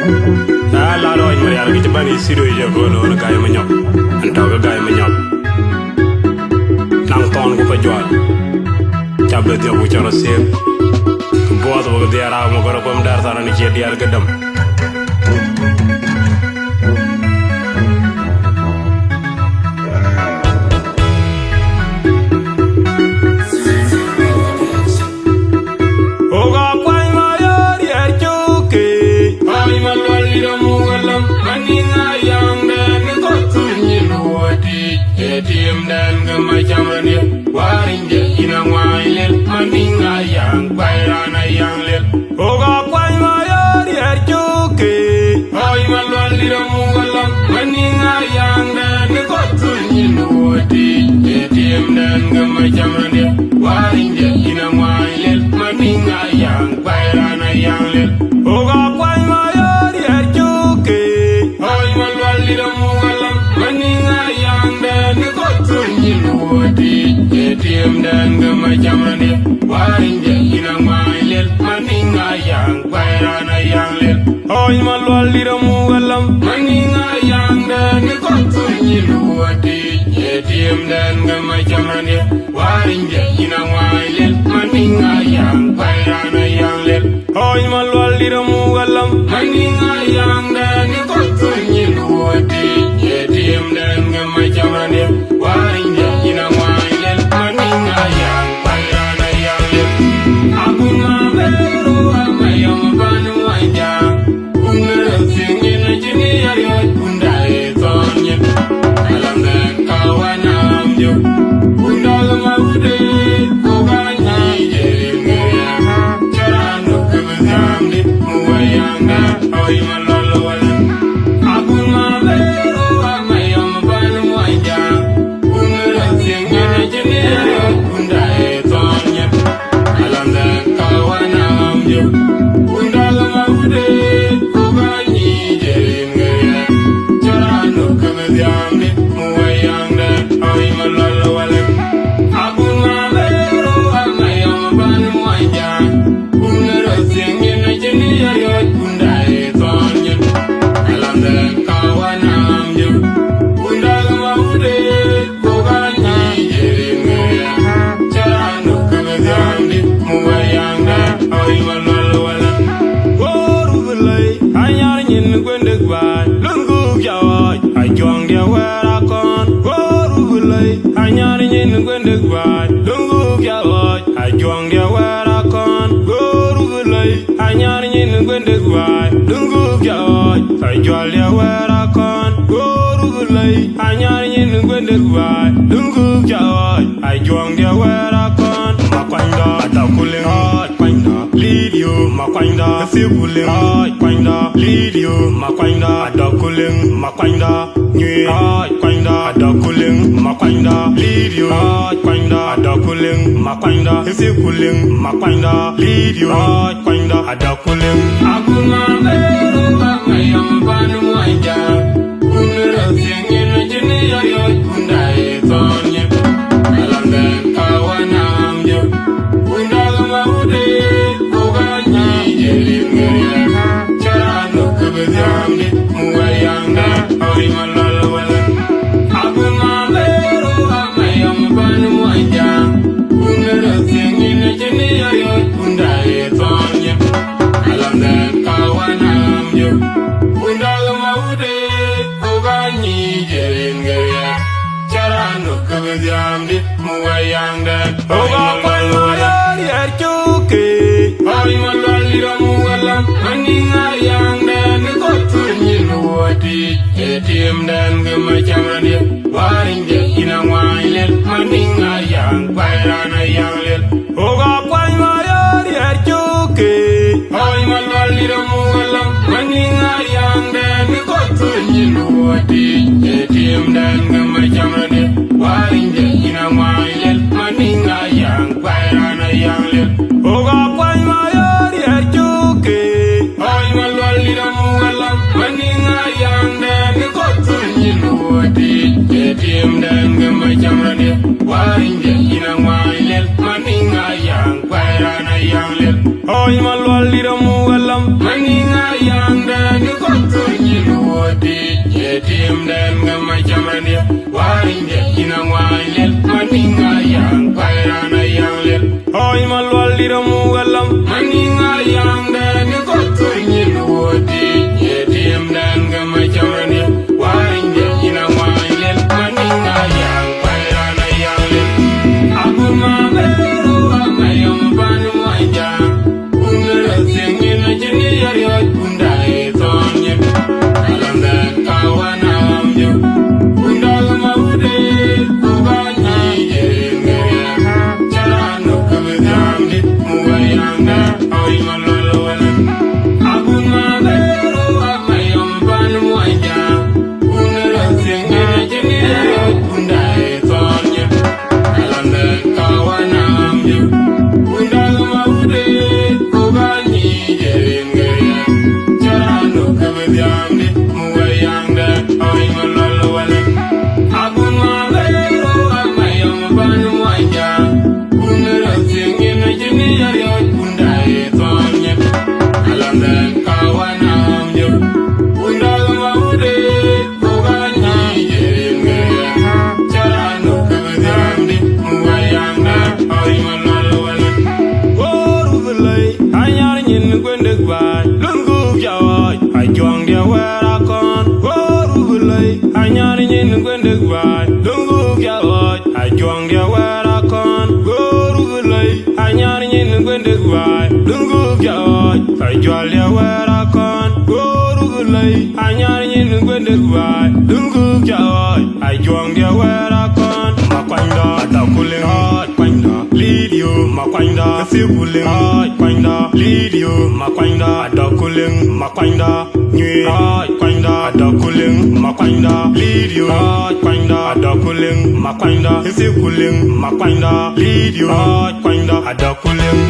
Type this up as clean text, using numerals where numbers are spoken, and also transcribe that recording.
La do ñu yalla gi ci bani sido yi ko no gaay ma ñop antaw ga gaay ma ñop nang ton ko fa joal ciabe de bu ciaro seen bo do ga diara mo ko ko dar tan ni ci diar ga dem Tim dan gemacamane waringe ina wailel maninga yang bairana yang lel oga kwai mayar yar joke hoy malwalira mungalam maninga yang dan kotunyi nuoti tim dan gemacamane waringe ina wailel maninga yang bairana yang lel oga kwai mayar yar joke hoy malwalira mungalam maninga yang dan Tim dan gemacamane waringe ina mailel maninga yang bairana yang lel hoy malwalira mugalam maninga yang dan kotunyi luwati tim dan gemacamane waringe ina mailel maninga yang bairana yang lel hoy malwalira mugalam maninga yang dan kotunyi luwati tim dan gemacamane waringe ina mailel maninga yang bairana yang lel aku mabero amayam banu wanja unere singina jini ayo undai tonye alam dan kawanam jo undal maude koganya jeringe charanu kebzamde muwayanga hoy malolo walan aku mabero amayam banu wanja unere singina jini ayo undai tonye alam dan kawanam jo undal maude koganyi jeringe charanu kebzamde muwayanga hoy malolo walan aku mabero amayam banu wanja unere singina jini ayo undai tonye alam dan kawanam jo undal maude koganyi jeringe charanu kebzamde muwayanga hoy malolo walan goru belai anyar nyin gwende gwa lungu jawaj ajong dia wera kon goru belai anyar nyin gwende gwa lungu jawaj ajong dia wera kon goru belai anyar nyin gwende gwa lungu jawaj ajol dia wera kon goru belai anyar nyin gwende gwa lungu jawaj ajong dia wera kon makwanda atakuling hot kwanda lidio makwanda sibuling hot kwanda lidio makwanda atakuling makwanda nywe hot kwanda atakuling makwanda lidio hot kwanda atakuling makwanda sibuling makwanda lidio hot kwanda atakuling akuna mero amayam banu wanja unere singina jini ayo undai tonye alam dan kawanam jo undal maude koganyi jeringe charanu kebzamde muwayanga hoy malolo walan aku mabero amayam banu wanja unere singina jini ayo undai tonye alam dan kawanam jo undal maude koganyi jeringe charanu kebzamde muwayanga oga kwalwayar yar joke hoy malwalira mugalam maninga yang dan kotunyi luwati tim dan gemacamane waringe ina wailel maninga yang bairana yang lel oga kwalwayar yar joke hoy malwalira mugalam maninga yang dan kotunyi luwati tim dan gemacamane waringe ina wailel maninga yang bairana yang lel oga kwalwayar yar joke hoy malwalira mugalam maninga yang dan kotunyi luwati tim dan gemacamane waringe ina wailel maninga yang bairana yang lel Oi malwal lira mu galam Maninga yang dan Koto nyiluwadi Yetim dan ngama jamania Warinja inang wailel Maninga yang pairana yang lel Oi malwal lira mu galam Maninga yang dan Koto nyiluwadi Yetim dan ngama jamania Warinja inang wailel Maninga yang pairana yang lel Aku maberu amayam banu wajah Jualia wera kon goru gulai anyar nyin gwende gwai dungu jawai ai juang dia wera kon makwanda atakuling hot kwanda lidio makwanda kasibuling hot kwanda lidio makwanda atakuling makwanda nyue hot kwanda atakuling makwanda lidio hot kwanda atakuling makwanda kasibuling makwanda lidio hot kwanda atakuling